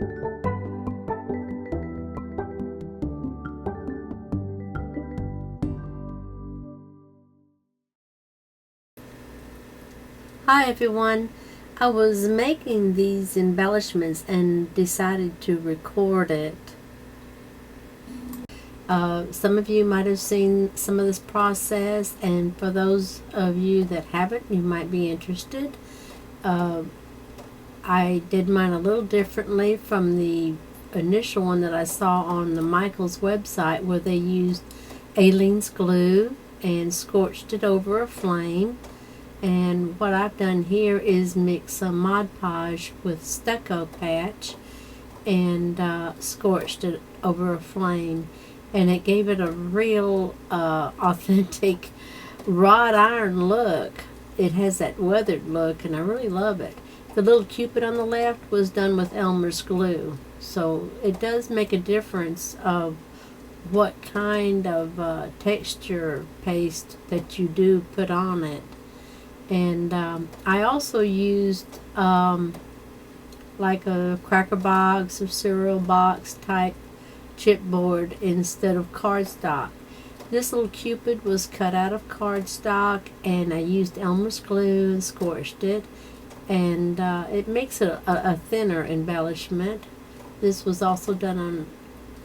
Hi everyone. I was making these embellishments and decided to record it. Some of you might have seen some of this process, and for those of you that haven't, you might be interested. I did mine a little differently from the initial one that I saw on the Michaels website, where they used Aleene's glue and scorched it over a flame. And what I've done here is mix some Mod Podge with stucco patch and scorched it over a flame, and it gave it a real authentic wrought iron look. It has that weathered look, and I really love it. The little cupid on the left was done with Elmer's glue, so it does make a difference of what kind of texture paste that you do put on it. And I also used like a cracker box or cereal box type chipboard instead of cardstock. This little cupid was cut out of cardstock, and I used Elmer's glue and scorched it, and it makes it a thinner embellishment. This was also done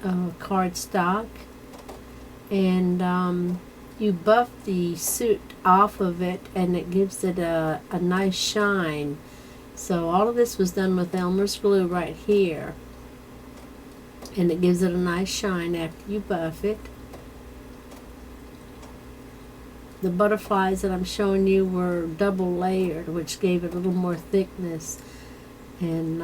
on cardstock, and you buff the soot off of it, and it gives it a nice shine. So all of this was done with Elmer's glue right here, and it gives it a nice shine after you buff it. The butterflies that I'm showing you were double layered, which gave it a little more thickness. And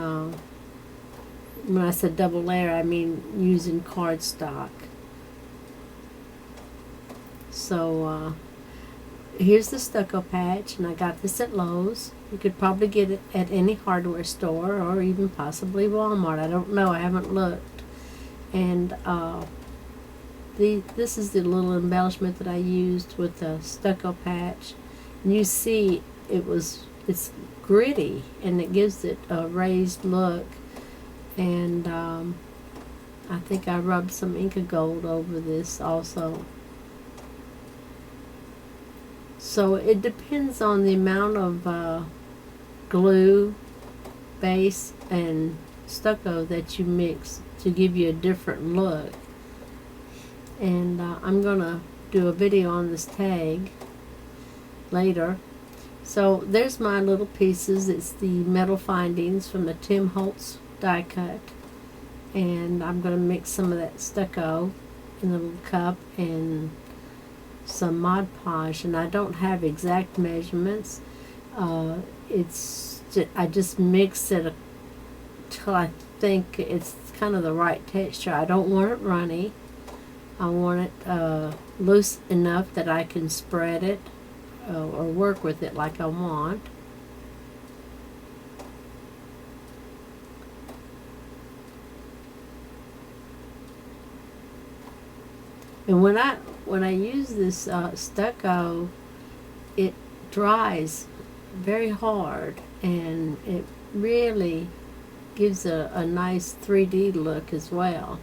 when I said double layer, I mean using cardstock. So here's the stucco patch, and I got this at Lowe's. You could probably get it at any hardware store or even possibly Walmart. I don't know, I haven't looked. And this is the little embellishment that I used with the stucco patch. And you see it's gritty, and it gives it a raised look. And I think I rubbed some Inca Gold over this also. So it depends on the amount of glue, base, and stucco that you mix to give you a different look. And I'm going to do a video on this tag later. So there's my little pieces. It's the metal findings from the Tim Holtz die cut. And I'm going to mix some of that stucco in a little cup and some Mod Podge, and I don't have exact measurements. I just mix it till I think it's kind of the right texture. I don't want it runny. I want it loose enough that I can spread it or work with it like I want. And when I use this stucco, it dries very hard, and it really gives a nice 3D look as well.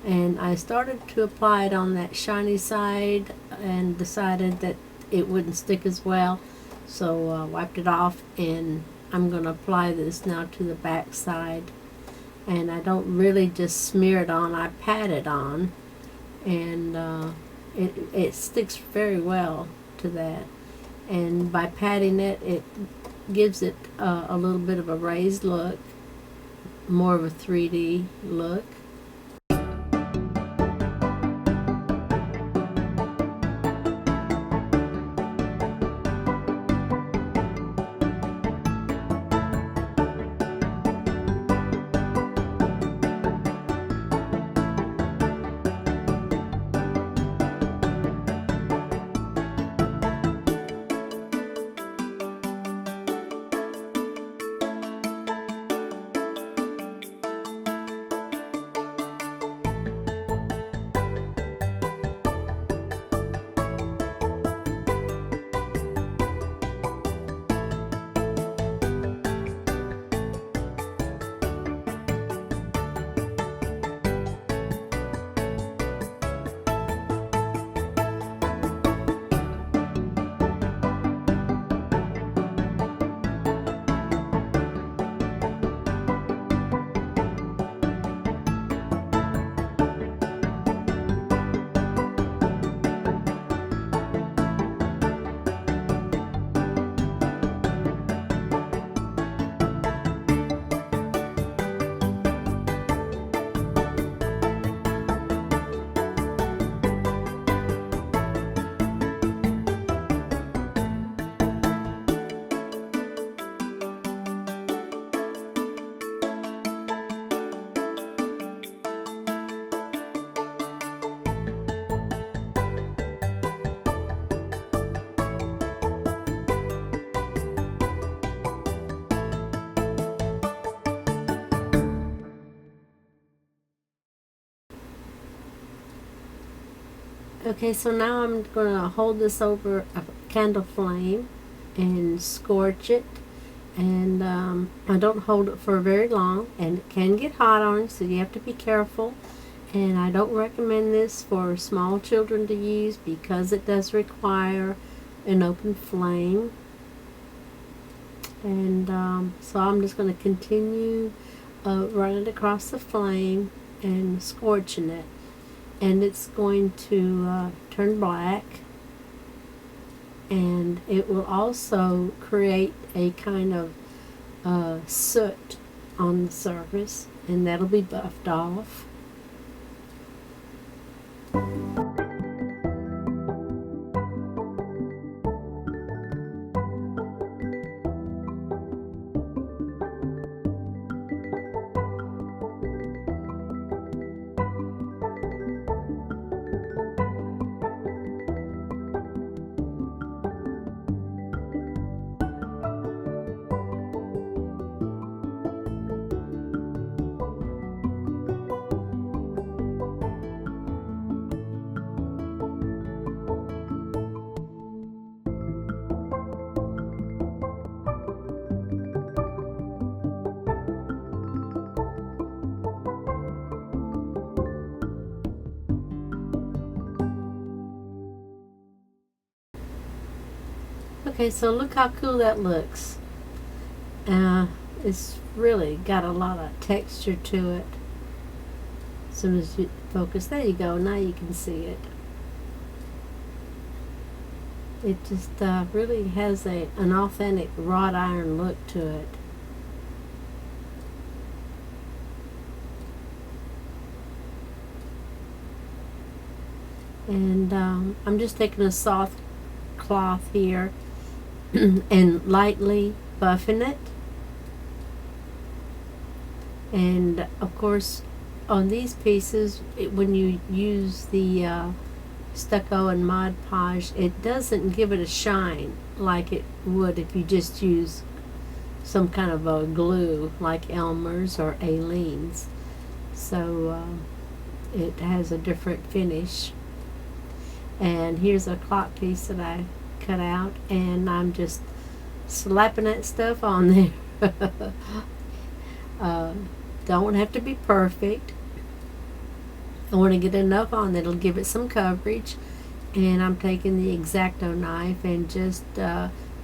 And I started to apply it on that shiny side and decided that it wouldn't stick as well, so I wiped it off, and I'm going to apply this now to the back side. And I don't really just smear it on, I pat it on, and it sticks very well to that. And by patting it, it gives it a little bit of a raised look, more of a 3D look. Okay, so now I'm going to hold this over a candle flame and scorch it. And I don't hold it for very long, and it can get hot on you, so you have to be careful. And I don't recommend this for small children to use because it does require an open flame. And so I'm just going to continue running it across the flame and scorching it. And it's going to turn black. And it will also create a kind of soot on the surface, and that'll be buffed off. Okay, so look how cool that looks. It's really got a lot of texture to it. As soon as you focus, there you go, now you can see it. It just really has an authentic wrought iron look to it. And I'm just taking a soft cloth here and lightly buffing it. And of course on these pieces, when you use the stucco and Mod Podge, it doesn't give it a shine like it would if you just use some kind of a glue like Elmer's or Aleene's. So it has a different finish. And here's a clock piece that I cut out, and I'm just slapping that stuff on there. Don't have to be perfect. I want to get enough on that it'll give it some coverage, and I'm taking the X-Acto knife and just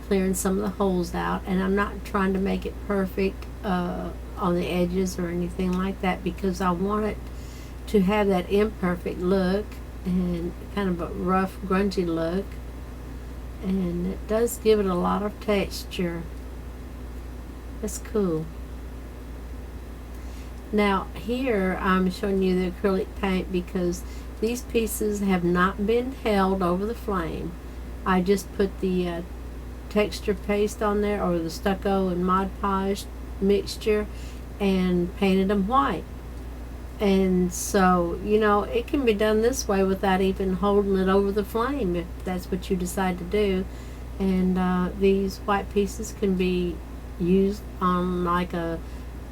clearing some of the holes out. And I'm not trying to make it perfect on the edges or anything like that, because I want it to have that imperfect look and kind of a rough, grungy look. And it does give it a lot of texture. That's cool. Now here I'm showing you the acrylic paint because these pieces have not been held over the flame. I just put the texture paste on there, or the stucco and Mod Podge mixture, and painted them white. And so, you know, it can be done this way without even holding it over the flame if that's what you decide to do. And these white pieces can be used on like a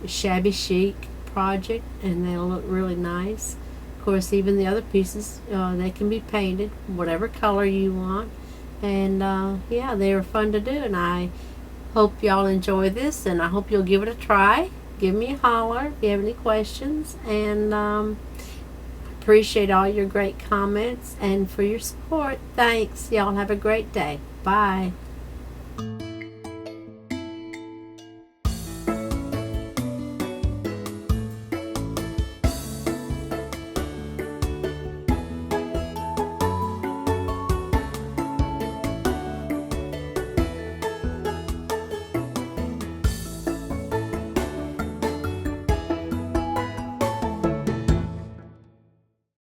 shabby chic project, and they'll look really nice. Of course, even the other pieces, they can be painted whatever color you want. And yeah, they are fun to do, and I hope y'all enjoy this, and I hope you'll give it a try. Give me a holler if you have any questions, and appreciate all your great comments and for your support. Thanks. Y'all have a great day. Bye.